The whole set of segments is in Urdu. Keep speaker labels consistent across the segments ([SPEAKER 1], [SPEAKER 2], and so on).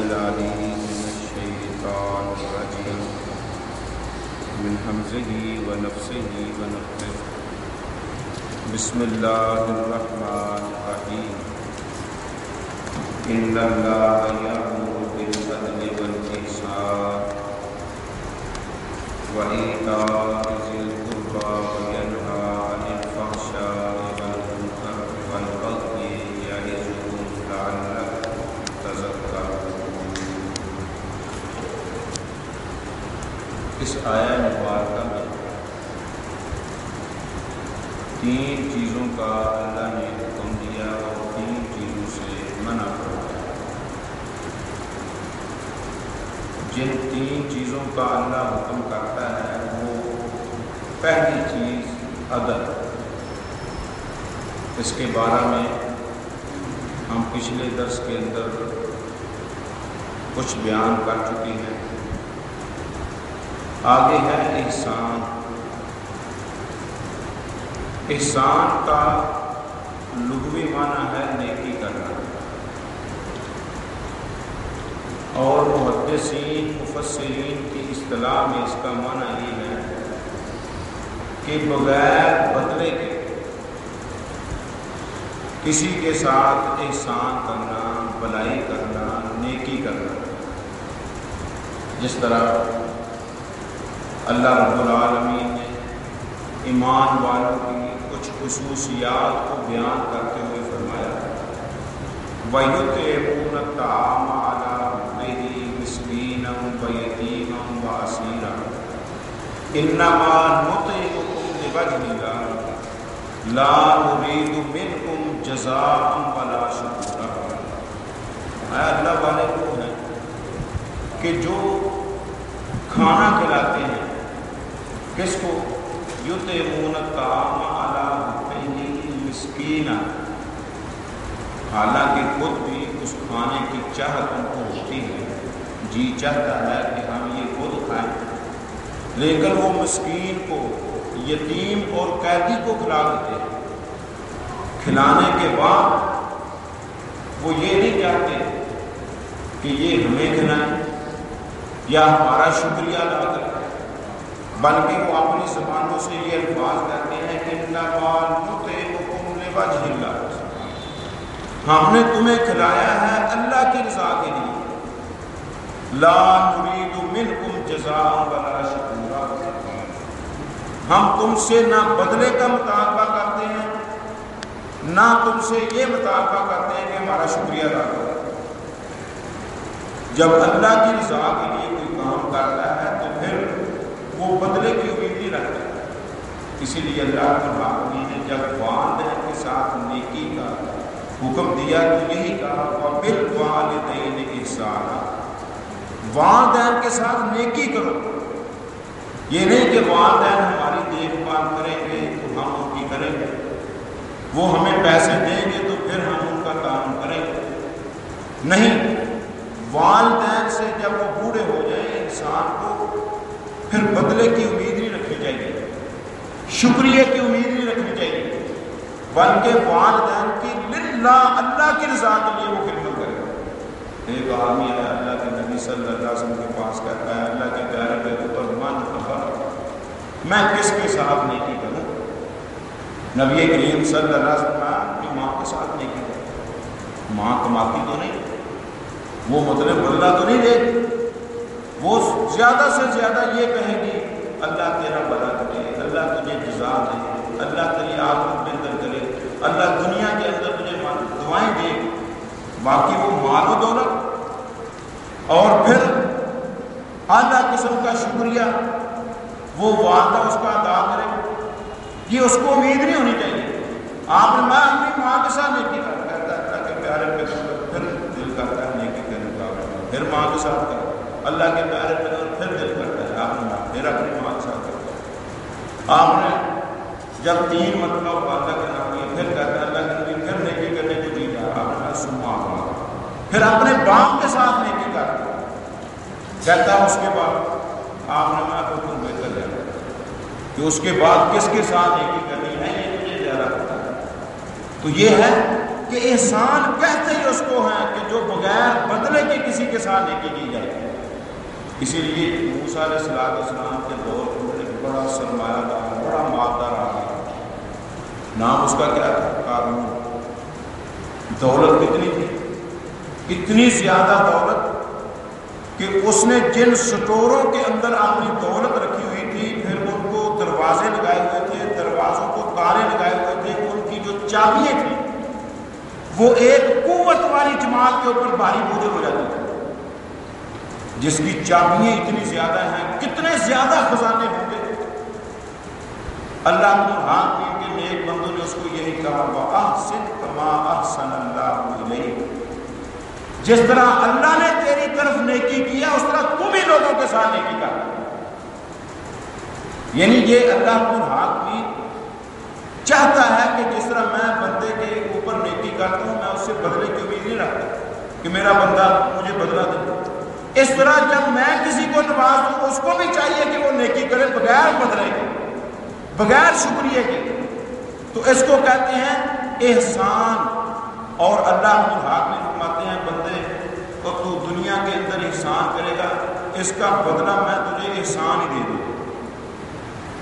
[SPEAKER 1] العليم من الشيطان الرجيم من همزه ونفسه ونفخه بسم الله الرحمن الرحيم إن الله يأمر بالعدل والإحسان وإيتاء ذي القربى وينهى عن الفحشاء والمنكر والبغي يعظكم لعلكم تذكرون۔ اس آیہ مبارکہ میں تین چیزوں کا اللہ نے حکم دیا اور تین چیزوں سے منع فرمایا۔ جن تین چیزوں کا اللہ حکم کرتا ہے وہ پہلی چیز عدل، اس کے بارے میں ہم پچھلے درس کے اندر کچھ بیان کر چکے ہیں۔ آگے ہے احسان۔ احسان کا لغوی معنی ہے نیکی کرنا، اور محدثین مفسرین کی اصطلاح میں اس کا معنی یہ ہے کہ بغیر بدلے کے کسی کے ساتھ احسان کرنا، بھلائی کرنا، نیکی کرنا۔ جس طرح اللہ رب العالمین نے ایمان والوں کی کچھ خصوصیات کو بیان کرتے ہوئے فرمایا وَيُطْعِمُونَ الطَّعَامَ عَلَىٰ حُبِّهِ مِسْكِينًا وَيَتِيمًا وَأَسِيرًا إِنَّمَا نُطْعِمُكُمْ لِوَجْهِ اللَّهِ لَا نُرِيدُ مِنكُمْ جَزَاءً وَلَا شُكُورًا۔ اللہ والے وہ ہیں کہ جو کھانا کھلاتے ہیں، کس کو؟ یطعمون الطعام علی حبہ مسکینا، حالانکہ خود بھی اس کھانے کی چاہت ان کو ہوتی ہے، جی چاہتا ہے کہ ہم یہ خود کھائیں، لیکن وہ مسکین کو، یتیم اور قیدی کو کھلا دیتے ہیں۔ کھلانے کے بعد وہ یہ نہیں چاہتے کہ یہ ہمیں کھلائیں یا ہمارا شکریہ ادا کریں، بلکہ وہ اپنی زبانوں سے یہ الفاظ کہتے ہیں کہ انما نطعمکم لوجہ اللہ، ہم نے تمہیں کھلایا ہے اللہ کی رضا کے لیے، لا نرید منکم جزاء ولا شکورا، ہم تم سے نہ بدلے کا مطالبہ کرتے ہیں نہ تم سے یہ مطالبہ کرتے ہیں کہ ہمارا شکریہ ادا کرو۔ جب اللہ کی رضا کے لیے کوئی کام کرتا ہے تو پھر وہ بدلے کی امید نہیں رکھتا۔ اسی لیے اللہ رب العالمین نے جب والدین کے ساتھ نیکی کا حکم دیا تو یہی کہا وَبِالْوَالِدَيْنِ إِحْسَانًا، والدین کے ساتھ نیکی کرو۔ یہ نہیں کہ والدین ہماری دیکھ بھال کریں گے تو ہم ان کی کریں گے، وہ ہمیں پیسے دیں گے تو پھر ہم ان کا کام کریں گے، نہیں۔ والدین سے جب وہ بوڑھے ہو جائیں انسان کو پھر بدلے کی امید نہیں رکھنی چاہیے، شکریہ کی امید نہیں رکھنی چاہیے، بلکہ والدین کی للہ، اللہ کی رضا کے لیے وہ خدمت کرے۔ ایک آدمی ہے اللہ کے نبی صلی اللہ علیہ وسلم کے پاس، کہتا ہے اللہ کے پیارے پیغمبر من ابا، میں کس کے ساتھ نیکی کروں؟ نبی کریم صلی اللہ علیہ وسلم اپنی ماں کے ساتھ نیکی کروں۔ ماں کماتی تو نہیں، وہ مطلب بدلہ تو نہیں دے گی، وہ زیادہ سے زیادہ یہ کہے گی اللہ تیرا بھلا کرے، اللہ تجھے جزا دے، اللہ تیری آخرت بہتر کرے، اللہ دنیا کے اندر تجھے دعائیں دے، باقی وہ مال و دولت اور پھر اعلیٰ قسم کا شکریہ وہ والدہ اس کا ادا کرے، یہ اس کو امید نہیں ہونی چاہیے۔ آپ نے میں اپنی ماں کے ساتھ نیکی کرتا ہے اللہ کے پیارے پیغمبر، پھر دل کرتا ہے نیکی کرنے کا، پھر ماں کے ساتھ کرو، اللہ کے پیارے پیغمبر، پھر دل کرتا ہے آپ نے پھر اپنی ماں کے ساتھ کرتا ہے۔ آپ نے جب 3 مرتبہ وعدہ کرنا ہوئی پھر کہتا ہے اللہ کے نبی پھر نیکی کرنے کو جی جا، آپ نے سما پھر اپنے باپ کے ساتھ نیکی کرتا ہے، کہتا ہے اس کے بعد آپ نے میں بالکل بہتر ہے کہ اس کے بعد کس کے ساتھ نیکی کرنی ہے یہ مجھے زیادہ پتا ہے۔ تو یہ ہے کہ احسان کہتے ہی اس کو ہے کہ جو بغیر بدلے کے کسی کے ساتھ نیکی کی جائے. اسی لیے موسیٰ علیہ السلام کے دور میں ایک بڑا سرمایہ دار، بڑا مالدار آدمی، نام اس کا کیا تھا؟ قارون. دولت کتنی تھی؟ اتنی زیادہ دولت کہ اس نے جن سٹوروں کے اندر اپنی دولت رکھی ہوئی تھی، پھر ان کو دروازے لگائے ہوئے تھے، دروازوں کو تالے لگائے ہوئے تھے، ان کی جو چابیاں تھیں وہ ایک قوت والی جماعت کے اوپر بھاری بوجھ ہو جاتی تھی. جس کی چابیاں اتنی زیادہ ہیں، کتنے زیادہ خزانے ہوں گے. اللہ العالمین کے نیک بندوں نے اس کو یہی کہا، وَأَحْسِنْ كَمَا أَحْسَنَ اللَّهُ إِلَيْكَ. جس طرح اللہ نے تیری طرف نیکی کیا اس طرح تم بھی لوگوں کے ساتھ نیکی کر. یعنی یہ اللہ العالمین چاہتا ہے کہ جس طرح میں بندے کے اوپر نیکی کرتا ہوں، میں اس سے بدلے کی امید نہیں رکھتا کہ میرا بندہ مجھے بدلہ دے. اس طرح جب میں کسی کو نواز دوں، اس کو بھی چاہیے کہ وہ نیکی کرے بغیر بدلے کے، بغیر شکریہ کے. تو اس کو کہتے ہیں احسان. اور اللہ العالمین فرماتے ہیں بندے تو دنیا کے اندر احسان کرے گا، اس کا بدلہ میں تجھے احسان ہی دے دوں.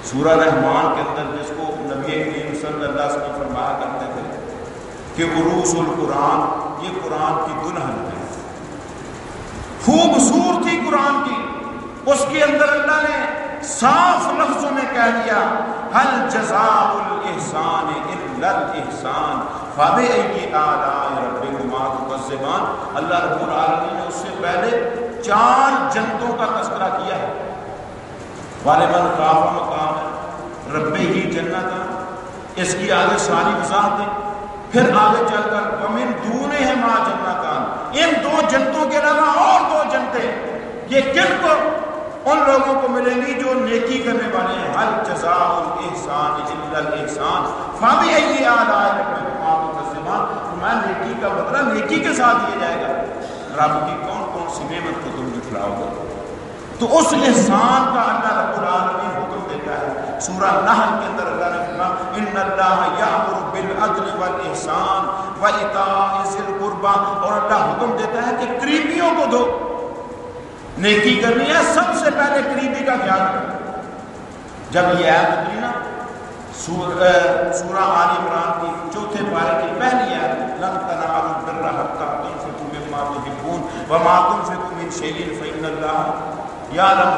[SPEAKER 1] سورہ رحمان کے اندر جس کو نبی کریم صلی اللہ علیہ وسلم فرمایا کرتے تھے کہ عروس القرآن، یہ قرآن کی دلہن ہے، خوبصورتی قرآن کی. اس کے اندر اللہ نے صاف لفظوں میں کہہ دیا، هل جزاء الاحسان الا الاحسان فبأي آلاء ربكما تكذبان. اللہ رب العالمین نے اس سے پہلے 4 جنتوں کا تذکرہ کیا ہے. وَلِمَنْ خَافَ مَقَامَ رَبِّهِ جنتان، اس کی آگے ساری وضاحت ہے. پھر آگے چل کر وَمِن دُونِهِمَا جنتان، ان 2 جنتوں کے علاوہ اور 2 جنتیں، یہ کن کو؟ ان لوگوں کو ملیں گی جو نیکی کرنے والے ہیں. هل جزاء الاحسان الا الاحسان فبأي آلاء ربكما تكذبان. میں نیکی کا بدلہ نیکی کے ساتھ دیا جائے گا. رب کی کون کون سی نعمت کو تم جھٹلاؤ گے؟ تو اس احسان کا اللہ رب العالمین حکم دیتا ہے. سورہ نحل کے اندر اللہ نے فرمایا ان اللہ یأمر بالعدل والاحسان وایتاء ذی القربى. اور اللہ حکم دیتا ہے کہ قریبیوں کو دو. نیکی کرنی ہے سب سے پہلے قریبی کا خیال رکھو. جب یہ آیت اتری نا سورہ آل عمران کی 4 پارے کی پہلی آیت، لن تنالوا البر حتى تنفقوا مما تحبون وما تنفقوا من شيء فإن الله يعلم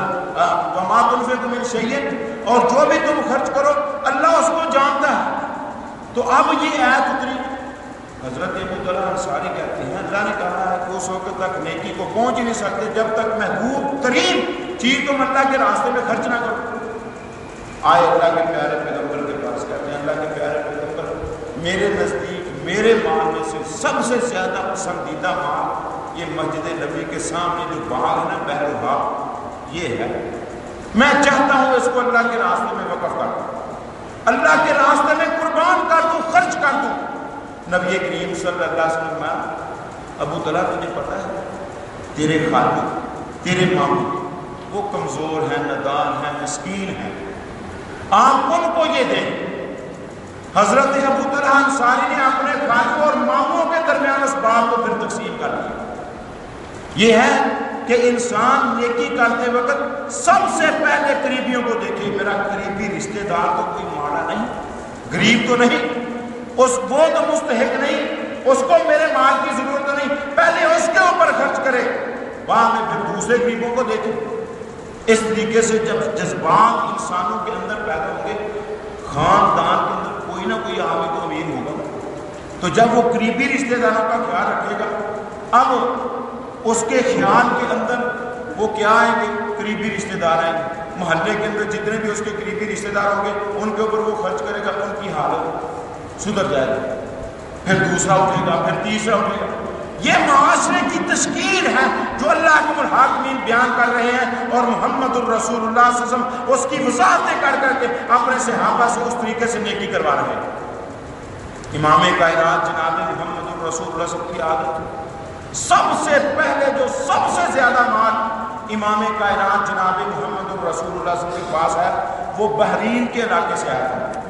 [SPEAKER 1] وما تنفقوا من شيء. اور جو بھی تم خرچ کرو اللہ اس کو جانتا ہے. تو اب یہ آیت اتری. حضرت ابو طلحہ انصاری کہتے ہیں اللہ نے کہا ہے کہ اس وقت تک نیکی کو پہنچ ہی نہیں سکتے جب تک محبوب ترین چیز تم اللہ کے راستے میں خرچ نہ کرو. آئے اللہ کے پیارے پیغمبر کے پاس، کہتے ہیں اللہ کے پیارے پیغمبر میرے نزدیک میرے مال میں سے سب سے زیادہ پسندیدہ مال یہ مسجد نبی کے سامنے جو باغ ہے نا بحر الباب، یہ ہے. میں چاہتا ہوں اس کو اللہ کے راستے میں وقف کر دوں، اللہ کے راستے میں قربان کر دوں، خرچ کر دوں. نبی کریم صلی اللہ علیہ وسلم میں ابو طلحہ تجھے پتا ہے تیرے خالق تیرے معبود وہ کمزور ہیں، ندان ہیں، مسکین ہیں، آپ ان کو یہ دیں. حضرت ابو طلحہ انصاری نے اپنے خالق اور ماموں کے درمیان اس بات کو پھر تقسیم کر دیا. یہ ہے کہ انسان نیکی کرتے وقت سب سے پہلے قریبیوں کو دیکھے. میرا قریبی رشتہ دار تو کوئی ماڑا نہیں، غریب تو نہیں، وہ تو مستحق نہیں، اس کو میرے مال کی ضرورت نہیں، پہلے اس کے اوپر خرچ کرے، بعد میں پھر دوسرے غریبوں کو دیکھے. اس طریقے سے جب جذبات انسانوں کے اندر پیدا ہوں گے، خاندان کے اندر کوئی نہ کوئی عامی تو امیر ہوگا. تو جب وہ قریبی رشتہ داروں کا خیال رکھے گا، اب اس کے خیال کے اندر وہ کیا آئیں گے؟ قریبی رشتہ دار آئیں گے. محلے کے اندر جتنے بھی اس کے قریبی رشتہ دار ہوں گے ان کے اوپر وہ خرچ کرے گا، ان کی حالت سدھر جائے گا. پھر دوسرا اٹھے گا، پھر تیسرا اٹھے گا. یہ معاشرے کی تشکیل ہے جو اللہ کے الحاکمین بیان کر رہے ہیں، اور محمد الرسول اللہ صلی اللہ علیہ وسلم اس کی وضاحتیں کر کر کے اپنے صحابہ سے اس طریقے سے نیکی کروا رہے ہیں. امام کائنات جناب محمد الرسول اللہ صلی اللہ علیہ وسلم کی عادت، سب سے پہلے جو سب سے زیادہ مال امام کائنات جناب محمد الرسول اللہ صلی اللہ علیہ وسلم کے پاس ہے وہ بحرین کے علاقے سے آیا ہے.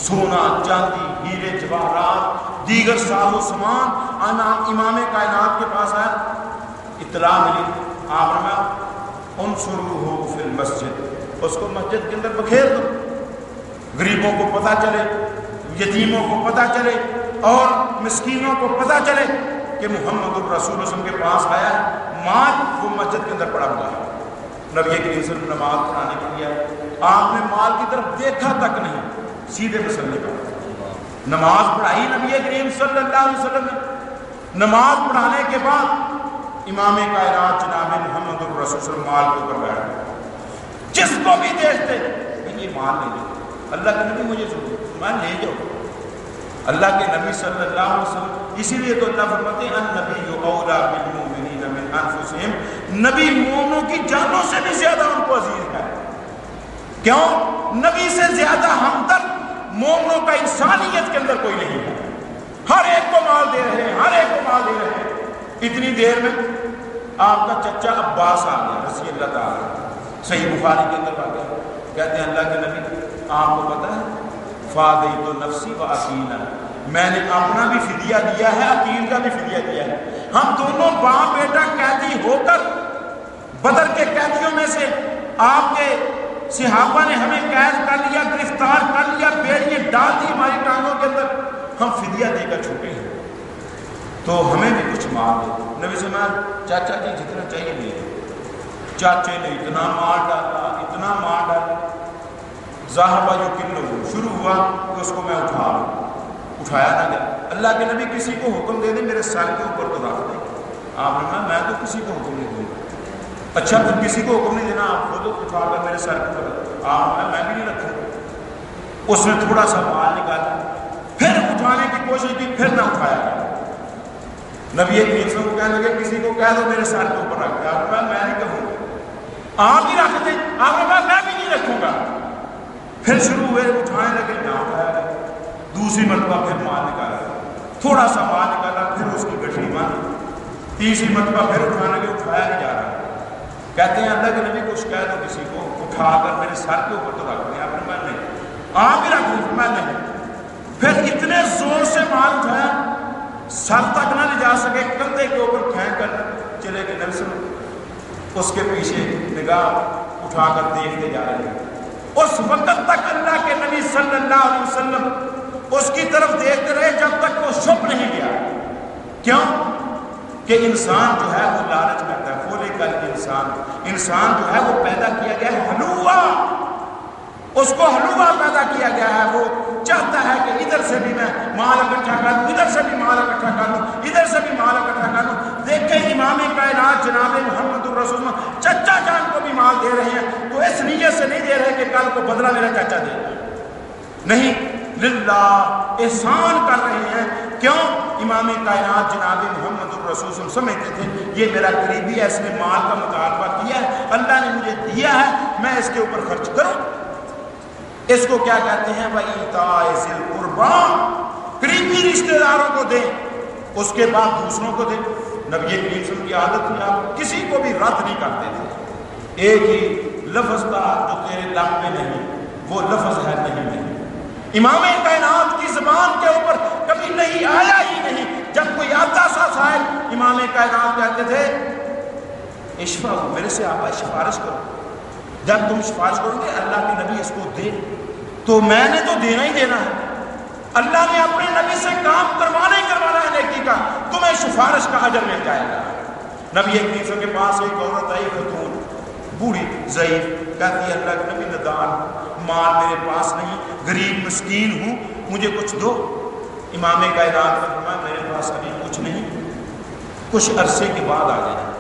[SPEAKER 1] سونا، چاندی، ہیرے، جواہرات، دیگر ساز و سامان امام کائنات کے پاس آیا. اطلاع ملی، آپ نے انصروہ فی المسجد، اس کو مسجد کے اندر بکھیر دو، غریبوں کو پتہ چلے، یتیموں کو پتہ چلے اور مسکینوں کو پتہ چلے کہ محمد الرسول وسلم کے پاس آیا ہے، مال وہ مسجد کے اندر پڑا ہوا ہے۔ نبی کریم صلی اللہ علیہ وسلم نماز پڑھانے کے لیے آپ نے مال کی طرف دیکھا تک نہیں، سیدھے مصلی پر نماز پڑھائی نبی کریم صلی اللہ علیہ وسلم نے۔ نماز پڑھانے کے بعد امام کائنات جناب محمد الرسول صلی اللہ علیہ وسلم مال کے اوپر بیٹھ گئے، جس کو بھی دیکھتے یہ مال نہیں لے، اللہ کے نبی مجھے سنو، میں لے جاؤ، اللہ کے نبی صلی اللہ علیہ وسلم۔ اسی لیے تو اللہ فرماتے ہیں النبی اولیٰ بالمؤمنین من انفسہم، نبی مومنوں کی جانوں سے بھی زیادہ ان کو عزیز ہے۔ کیوں؟ نبی سے زیادہ ہمدرد مومنوں کا انسانیت کے اندر کوئی نہیں ہے، ہر ایک کو مال دے رہے ہیں، ہر ایک کو مال دے رہے ہیں۔ اتنی دیر میں آپ کا چچا عباس آ گیا رضی اللہ تعالیٰ، صحیح بخاری کے اندر آ گیا، کہتے ہیں اللہ کے نبی آپ کو پتہ ہے فادیت نفسی و عقیلا، میں نے اپنا بھی فدیہ دیا ہے، عقیل کا بھی فدیہ دیا ہے، ہم دونوں باپ بیٹا قیدی ہو کر بدر کے قیدیوں میں سے آپ کے صحابہ نے ہمیں قید کر لیا، گرفتار کر لیا، بیڑیاں ڈال دی ہماری ٹانگوں کے اندر، ہم فدیہ دے کر چھوٹے ہیں، تو ہمیں بھی کچھ مال دے۔ نبی سے میں چاچا جی جتنا چاہیے لے لو۔ چاچے نے اتنا مال ڈالا، اتنا مال ڈالا، ذاہبہ جو کلو شروع ہوا کہ اس کو میں اٹھا لوں، اٹھایا نہ گیا۔ اللہ کے نبی کسی کو حکم دے دے میرے سر کے اوپر تو رکھ دیں، آپ نے کہا میں تو کسی کو حکم نہیں دوں گا۔ اچھا پھر کسی کو حکم نہیں دینا، آپ خود اٹھا کر میرے سر کے اوپر، آپ نے میں بھی نہیں رکھوں گا۔ اس نے تھوڑا سا مال نکالا، پھر اٹھانے کی کوشش کی، پھر نہ اٹھایا گیا۔ نبی کریم صلی اللہ علیہ وسلم کو کہنے لگے کسی کو کہہ دو میرے سر کے اوپر رکھ دے، آپ نے کہا میں نہیں کہوں گا، آپ ہی رکھ دیں، آپ نے کہا میں بھی نہیں رکھوں گا۔ پھر شروع ہوئے اٹھانے لگے، نہ اٹھایا گیا، دوسری مرتبہ پھر مال نکالا، تھوڑا سا مال نکالا، پھر اس کی گٹھڑی باندھی، تیسری مرتبہ پھر اٹھانے لگے، اٹھایا نہیں جا رہا۔ کہتے ہیں اللہ کے نبی کچھ کہہ دو کسی کو، اٹھا کر میرے سر کے اوپر تو رکھ دیں، آپ نے کہا نہیں، آپ ہی رکھ دیں، میں نہیں۔ پھر اتنے زور سے مال اٹھایا سر تک نہ لے جا سکے، کندھے کے اوپر پھینک کر چلے گئے۔ نبی صلی اللہ علیہ وسلم اس کے پیچھے نگاہ اٹھا کر دیکھتے جا رہے ہیں۔ اس وقت تک اللہ کے نبی صلی اللہ علیہ وسلم اس کی طرف دیکھتے رہے جب تک وہ چھپ نہیں گیا۔ کیوں؟ کہ انسان جو ہے وہ لالچ کرتا ہے، فولے کل انسان جو ہے وہ پیدا کیا گیا ہے ہلوا، اس کو ہلوا پیدا کیا گیا ہے، وہ چاہتا ہے کہ ادھر سے بھی میں مال اکٹھا کر لوں، ادھر سے بھی مال اکٹھا کر لوں، ادھر سے بھی مال اکٹھا کر لوں۔ دیکھیں امام کائنات جناب محمد الرسول چچا جان کو بھی مال دے رہے ہیں، تو اس نیت سے نہیں دے رہے کہ کل کو بدلہ میرا چچا دے، نہیں، للہ احسان کر رہے ہیں۔ کیوں؟ امام کائنات جناب محمد الرسول سمجھتے تھے یہ میرا قریبی ہے، اس نے مال کا مطالبہ کیا ہے، اللہ نے مجھے دیا ہے، میں اس کے اوپر خرچ کروں۔ اس کو کیا کہتے ہیں؟ وَإِيتَاءِ ذِي الْقُرْبَىٰ، قریبی رشتہ داروں کو دیں، اس کے بعد دوسروں کو دیں۔ نبی کریم صلی اللہ علیہ وسلم کی عادت تھی، آپ کسی کو بھی رد نہیں کرتے تھے، ایک ہی لفظ تھا جو تیرے لب میں نہیں، وہ لفظ ہے نہیں۔ امام کائنات کی زبان کے اوپر کبھی نہیں آیا ہی نہیں، جب کوئی آتا سا سائل امام کائنات کہتے تھے اشفا، میرے سے آپ سفارش کرو، جب تم سفارش کرو گے اللہ کے نبی اس کو دے، تو میں نے تو دینا ہی دینا ہے، اللہ نے اپنے نبی سے کام کروانا ہی کروانا ہے نیکی کا، تمہیں سفارش کا اجر مل جائے گا۔ نبی کریم کے پاس ایک عورت آئی، خاتون بوڑھی ضعیف، کہتی ہے اللہ کے نبی ندان، مال میرے پاس نہیں، غریب مسکین ہوں، مجھے کچھ دو۔ امام کائنات نے فرمایا میرے پاس ابھی کچھ نہیں، کچھ عرصے کے بعد آ جائے۔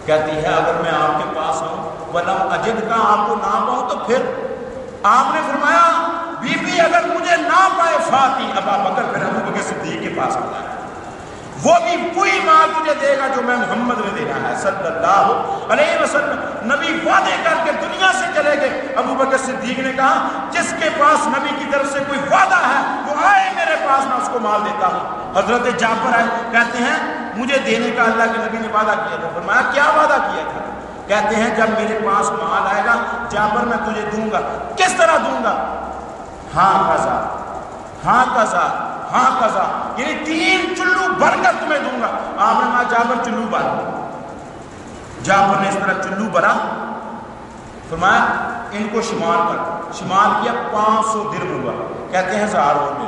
[SPEAKER 1] کہتی ہے اگر میں آپ کے پاس آؤں ولم اجد کا، آپ کو نہ پاؤں تو پھر؟ آپ نے فرمایا بی بی اگر مجھے نہ پائے فاتی ابا بکر، پھر ابو بکر صدیق کے پاس آ جائے، وہ بھی وہی مال تجھے دے گا جو میں محمد نے دینا ہے صلی اللہ علیہ وسلم۔ نبی وعدے کر کے دنیا سے چلے گئے۔ ابو بکر صدیق نے کہا جس کے پاس نبی کی طرف سے کوئی وعدہ ہے وہ آئے میرے پاس، میں اس کو مال دیتا ہوں۔ حضرت جعفر آئے، کہتے ہیں مجھے دینے کا اللہ کے نبی نے وعدہ کیا تھا۔ فرمایا کیا وعدہ کیا تھا؟ کہتے ہیں جب میرے پاس مال آئے گا جعفر میں تجھے دوں گا۔ کس طرح دوں گا؟ ہاں قضا، ہاں قضا، ہاں قضا، یعنی 3 چلو بھر کر تمہیں دوں گا۔ آپ نے کہا جعفر چلو بھر، جعفر نے اس طرح چلو بھرا، فرمایا ان کو شمار کر، شمار کیا 500 درہم ہوا، کہتے ہیں 1000 اور دے۔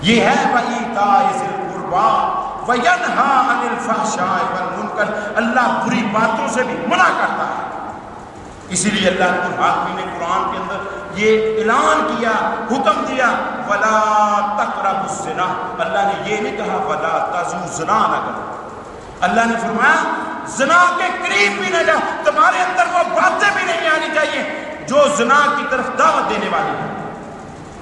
[SPEAKER 1] یہ ہے وَإِيتَاءِ ذِي الْقُرْبَىٰ وَيَنْهَىٰ عَنِ الْفَحْشَاءِ وَالْمُنکَرِ، اللہ بری باتوں سے بھی منع کرتا ہے۔ اسی لیے اللہ الحاکم نے قرآن کے اندر یہ اعلان کیا، حکم دیا وَلَا تَقْرَبُوا الزِّنَا، اللہ نے یہ نہیں کہا وَلَا تَزْنُوا، زنا نہ کرو، اللہ نے فرمایا زنا کے قریب بھی نہ جاؤ، تمہارے اندر وہ باتیں بھی نہیں آنی چاہیے جو زنا کی طرف دعوت دینے والی ہے۔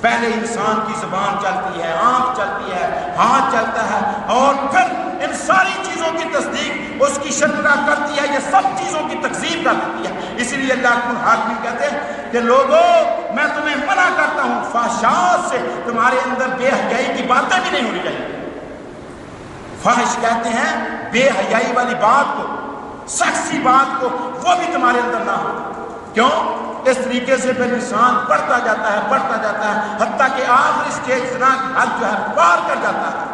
[SPEAKER 1] پہلے انسان کی زبان چلتی ہے، آنکھ چلتی ہے، ہاتھ چلتا ہے، اور پھر ان ساری چیزوں کی تصدیق اس کی شرکت کرتی ہے، یہ سب چیزوں کی تکذیب کر دیتی ہے۔ اسی لیے اللہ الحاکم کہتے ہیں کہ لوگوں میں تمہیں منع کرتا ہوں فحشاء سے، تمہارے اندر بے حیائی کی باتیں بھی نہیں ہونی چاہیے۔ فحش کہتے ہیں بے حیائی والی بات کو، سختی بات کو، وہ بھی تمہارے اندر نہ ہو۔ کیوں؟ اس طریقے سے پھر انسان بڑھتا جاتا ہے، بڑھتا جاتا ہے، حتیٰ کہ آخر اس کے زنا کی حد جو ہے پار کر جاتا ہے۔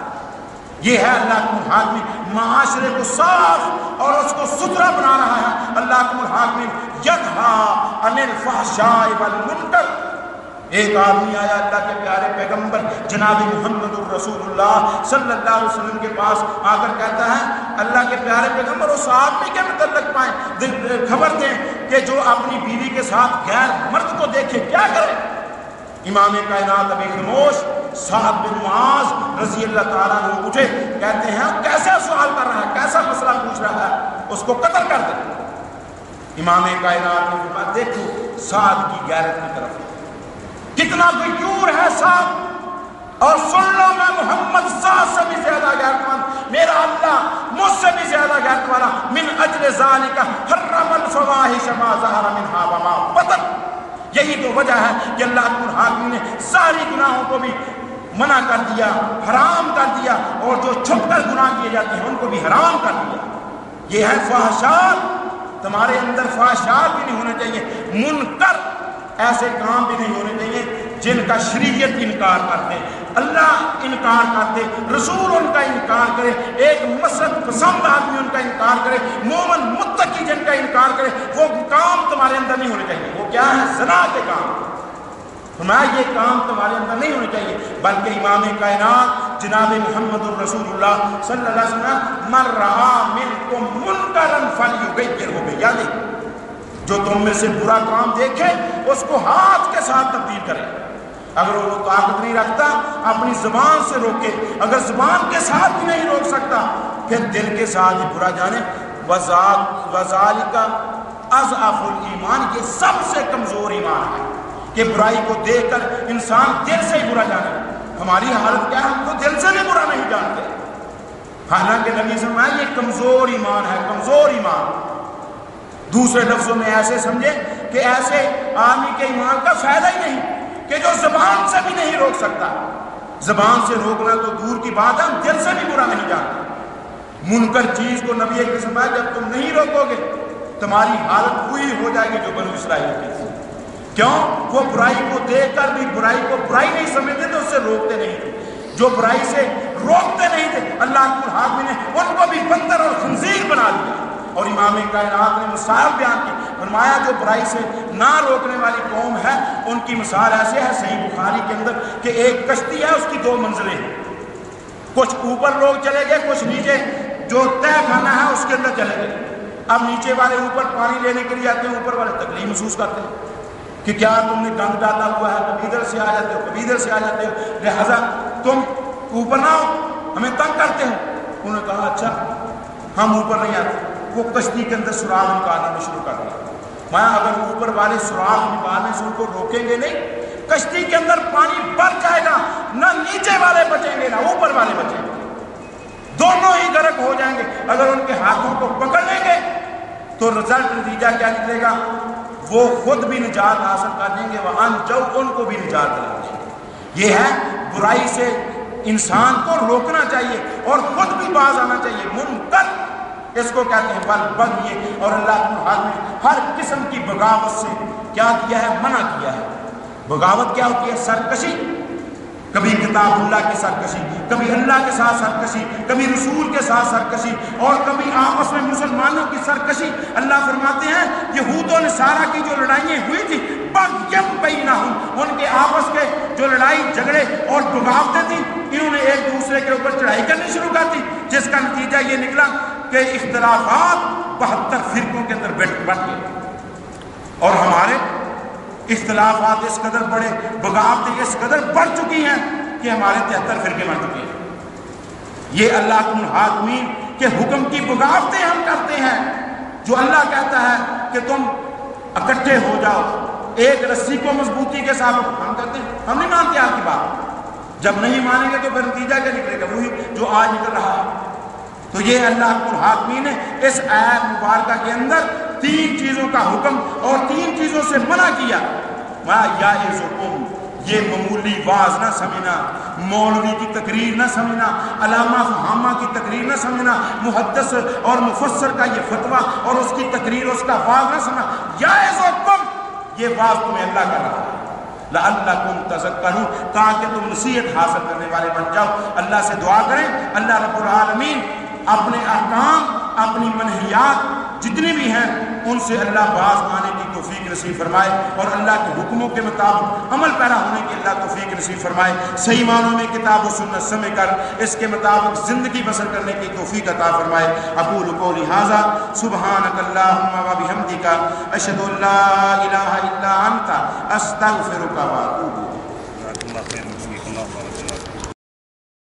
[SPEAKER 1] یہ ہے اللہ کا حاکم، معاشرے کو صاف اور اس کو ستھرا بنا رہا ہے۔ اللہ کا حاکم ینہیٰ عن الفحشاء والمنکر۔ ایک آدمی آیا اللہ کے پیارے پیغمبر جناب محمد الرسول اللہ صلی اللہ علیہ وسلم کے پاس آ کر کہتا ہے اللہ کے پیارے پیغمبر اس آدمی کے متعلق پائیں خبر دیں کہ جو اپنی بیوی کے ساتھ غیر مرد کو دیکھے کیا کرے۔ امام کائنات ابھی خاموش، سعد بن معاذ رضی اللہ تعالیٰ عنہ اٹھے، کہتے ہیں کیسا سوال کر رہا ہے، کیسا مسئلہ پوچھ رہا ہے، اس کو قتل کر دیں۔ امام کائنات نے فرمایا دیکھو سعد کی غیرت کی طرف کتنا غیور ہے سعد، اور سن لو میں محمد سعد سے بھی زیادہ غیرت مند، میرا اللہ مجھ سے بھی زیادہ غیرت والا، من اجل ذالک حرم الفواحش ما ظہر منہا وما بطن۔ یہی تو وجہ ہے کہ اللہ الحاکم نے ساری گناہوں کو بھی منع کر دیا، حرام کر دیا، اور جو چھپ کر گناہ کیے جاتے ہیں ان کو بھی حرام کر دیا۔ یہ ہے فحشات، تمہارے اندر فحشات بھی نہیں ہونے چاہیے، منکر ایسے کام بھی نہیں ہونے چاہیے جن کا شریعت انکار کرتے، اللہ انکار کرتے، رسول ان کا انکار کرے، ایک مسجد پسند آدمی ان کا انکار کرے، مومن متقی جن کا انکار کرے، وہ کام تمہارے اندر نہیں ہونے چاہیے۔ وہ کیا ہے؟ زنا کے کام۔ فرمایا یہ کام تمہارے اندر نہیں ہونے چاہیے، بلکہ امام کائنات جناب محمد الرسول اللہ صلی اللہ علیہ وسلم من رآ منکم منکرا فلیغیرہ بیدہ، جو تم میں سے برا کام دیکھے اس کو ہاتھ کے ساتھ تبدیل کرے۔ اگر وہ طاقت نہیں رکھتا اپنی زبان سے روکے، اگر زبان کے ساتھ بھی نہیں روک سکتا پھر دل کے ساتھ ہی برا جانے۔ وَذَالِكَ اضعف الایمان، یہ سب سے کمزور ایمان ہے کہ برائی کو دیکھ کر انسان دل سے ہی برا جانے۔ ہماری حالت کیا ہے؟ ہم تو دل سے بھی برا نہیں جانتے، حالانکہ نبی صلی اللہ علیہ وسلم یہ کمزور ایمان ہے، کمزور ایمان۔ دوسرے لفظوں میں ایسے سمجھے کہ ایسے آدمی کے ایمان کا فائدہ ہی نہیں کہ جو زبان سے بھی نہیں روک سکتا۔ زبان سے روکنا تو دور کی بات ہے، ہم دل سے بھی برا نہیں جانتے۔ منکر چیز کو نبی کی فرمایا جب تم نہیں روکو گے تمہاری حالت وہی ہو جائے گی جو بنو اسرائیل کی تھی۔ کیوں؟ وہ برائی کو دیکھ کر بھی برائی کو برائی نہیں سمجھتے تھے، اس سے روکتے نہیں تھے۔ جو برائی سے روکتے نہیں تھے اللہ الحاکم نے ان کو بھی بندر اور خنزیر بنا دیا۔ اور امام کائنات نے مثال بیان کی، فرمایا جو برائی سے نہ روکنے والی قوم ہے ان کی مثال ایسے ہے صحیح بخاری کے اندر کہ ایک کشتی ہے، اس کی 2 منزلیں ہیں، کچھ اوپر لوگ چلے گئے، کچھ نیچے جو طے خانہ ہے اس کے اندر چلے گئے۔ اب نیچے والے اوپر پانی لینے کے لیے آتے ہیں، اوپر والے تکلیف محسوس کرتے ہیں کہ کیا تم نے گند ڈالا ہوا ہے، کبھی ادھر سے آ جاتے ہو، کبھی ادھر سے آ جاتے ہو، لہذا تم اوپر نہ ہو، ہمیں تنگ کرتے ہو۔ انہوں نے کہا اچھا ہم اوپر نہیں آتے۔ وہ کشتی کے اندر سراغ نکالنا شروع کر دیا۔ میں اگر اوپر والے سراغ نکالنے سے ان کو روکیں گے نہیں، کشتی کے اندر پانی بڑھ جائے گا، نہ نیچے والے بچیں گے نہ اوپر والے بچیں گے، دونوں ہی غرق ہو جائیں گے۔ اگر ان کے ہاتھوں کو پکڑ لیں گے تو رزلٹ نتیجہ کیا نکلے گا؟ وہ خود بھی نجات حاصل کر دیں گے، وہ انجو ان کو بھی نجات دلائیں گے۔ یہ ہے برائی سے انسان کو روکنا چاہیے اور خود بھی باز آنا چاہیے۔ منکر اس کو کہتے ہیں بغی، اور اللہ تعالیٰ نے ہر قسم کی بغاوت سے کیا کیا ہے؟ منع کیا ہے۔ بغاوت کیا ہوتی ہے؟ سرکشی، کبھی کتاب اللہ کی سرکشی، کبھی اللہ کے ساتھ سرکشی، کبھی رسول کے ساتھ سرکشی، اور کبھی آپس میں مسلمانوں کی سرکشی۔ اللہ فرماتے ہیں یہود و نصارہ کی جو لڑائیاں ہوئی تھی بغیم بینہم، ان کے آپس کے جو لڑائی جھگڑے اور بغاوتیں تھیں، انہوں نے ایک دوسرے کے اوپر چڑھائی کرنی شروع کر دی، جس کا نتیجہ یہ نکلا کہ اختلافات 72 فرقوں کے اندر بٹ گئے، اور ہمارے اختلافات اس قدر بڑے، بغاوتیں اس قدر بڑھ چکی ہیں کہ ہمارے 73 فرقے بن چکے ہیں۔ یہ اللہ الحاکمین کے حکم کی بغاوتیں ہم کرتے ہیں، جو اللہ کہتا ہے کہ تم اکٹھے ہو جاؤ، ایک رسی کو مضبوطی کے ساتھ ہم کہتے ہیں، ہم نہیں مانتے آپ کی بات، جب نہیں مانیں گے تو پھر نتیجہ کیا نکلے گا؟ وہی جو آج نکل رہا ہے۔ تو یہ اللہ الحاکمین نے اس آیت مبارکہ کے اندر 3 چیزوں کا حکم اور 3 چیزوں سے منع کیا۔ یعظکم، یہ معمولی واز نہ سمجھنا، مولوی کی تقریر نہ سمجھنا، علامہ فہامہ کی تقریر نہ سمجھنا، محدث اور مفسر کا یہ فتویٰ اور اس کی تقریر، اس کا واز نہ سمجھنا۔ یعظکم، یہ واز تمہیں اللہ کر رہا ہے، لعلکم تذکرون، تاکہ تم نصیحت حاصل کرنے والے بن جاؤ۔ اللہ سے دعا کریں اللہ رب العالمین اپنے احکام، اپنی منہیات جتنی بھی ہیں ان سے اللہ باز آنے کی توفیق نصیب فرمائے، اور اللہ کے حکموں کے مطابق عمل پیرا ہونے کی اللہ توفیق نصیب فرمائے، صحیح معنوں میں کتاب و سنت سمجھ کر اس کے مطابق زندگی بسر کرنے کی توفیق عطا فرمائے۔ اقول قولی ھذا سبحانک اللہم و بحمدک اشہد ان لا الہ الا انت استغفرک و اتوب الیک۔